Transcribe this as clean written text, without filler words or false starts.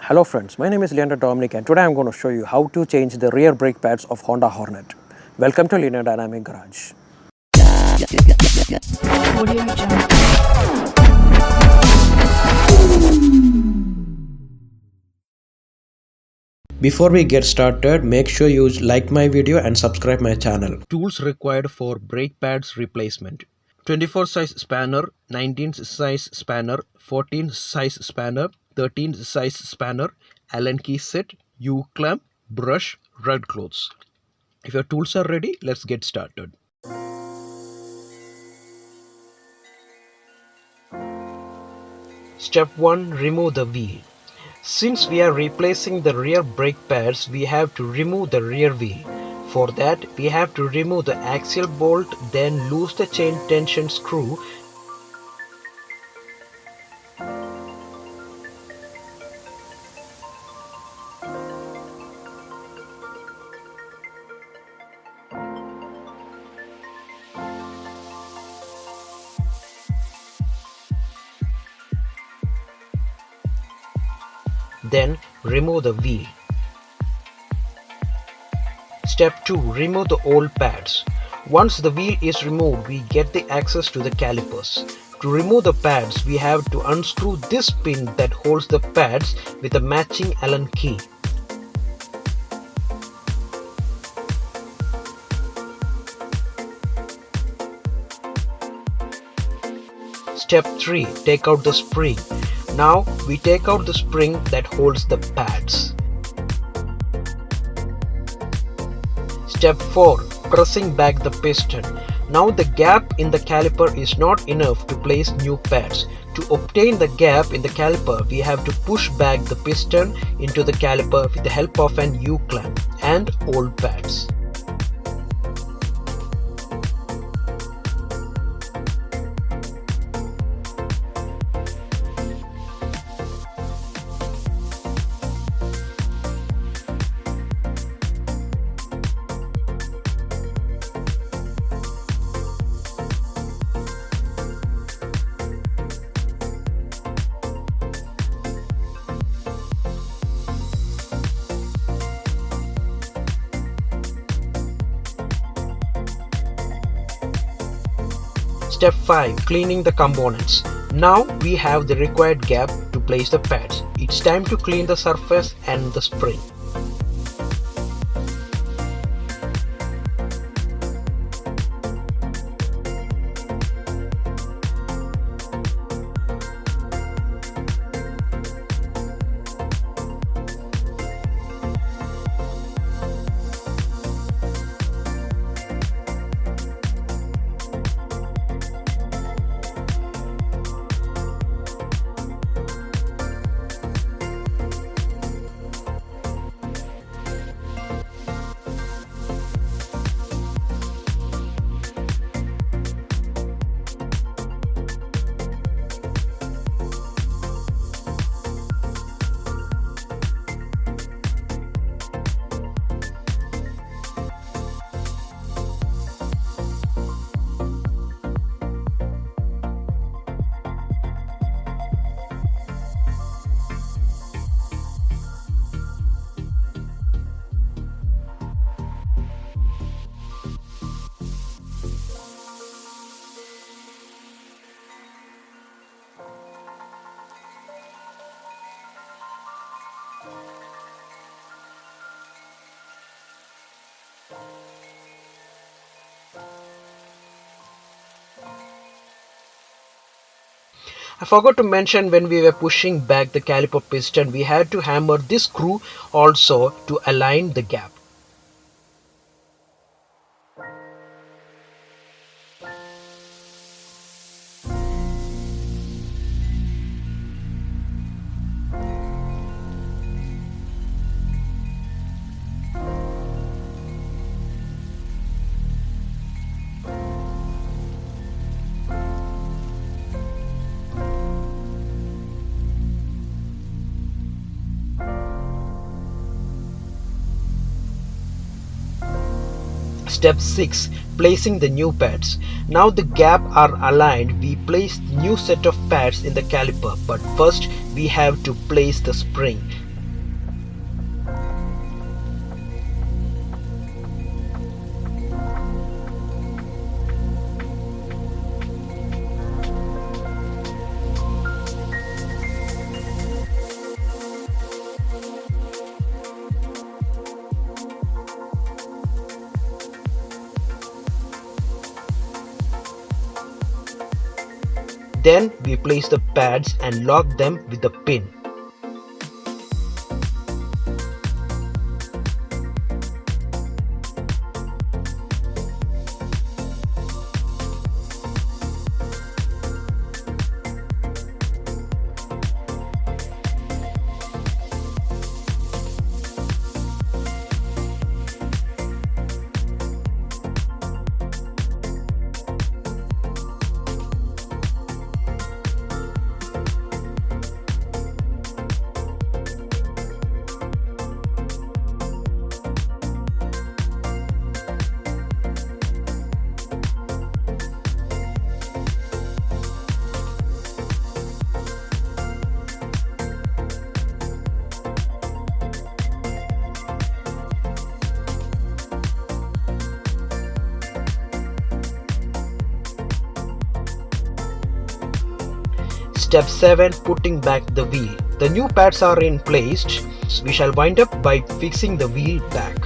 Hello friends, my name is Leander Dominic and today I am going to show you how to change the rear brake pads of Honda Hornet. Welcome to Linear Dynamic Garage. Before we get started, make sure you like my video and subscribe my channel. Tools required for brake pads replacement. 24 size spanner, 19 size spanner, 14 size spanner, 13 size spanner, Allen key set, U-clamp, brush, red clothes. If your tools are ready, let's get started. Step 1. Remove the wheel. Since we are replacing the rear brake pads, we have to remove the rear wheel. For that, we have to remove the axial bolt, then loose the chain tension screw. Then remove the wheel. Step 2. Remove the old pads. Once the wheel is removed, we get the access to the calipers. To remove the pads, we have to unscrew this pin that holds the pads with a matching Allen key. Step 3. Take out the spring. Now we take out the spring that holds the pads. Step 4. Pressing back the piston. Now the gap in the caliper is not enough to place new pads. To obtain the gap in the caliper, we have to push back the piston into the caliper with the help of an U-clamp and old pads. Step 5. Cleaning the components. Now we have the required gap to place the pads. It's time to clean the surface and the spring. I forgot to mention, when we were pushing back the caliper piston, we had to hammer this screw also to align the gap. Step 6. Placing the new pads. Now the gap are aligned, we place new set of pads in the caliper, but first we have to place the spring. Then we place the pads and lock them with the pin. Step 7. Putting back the wheel. The new pads are in place. We shall wind up by fixing the wheel back.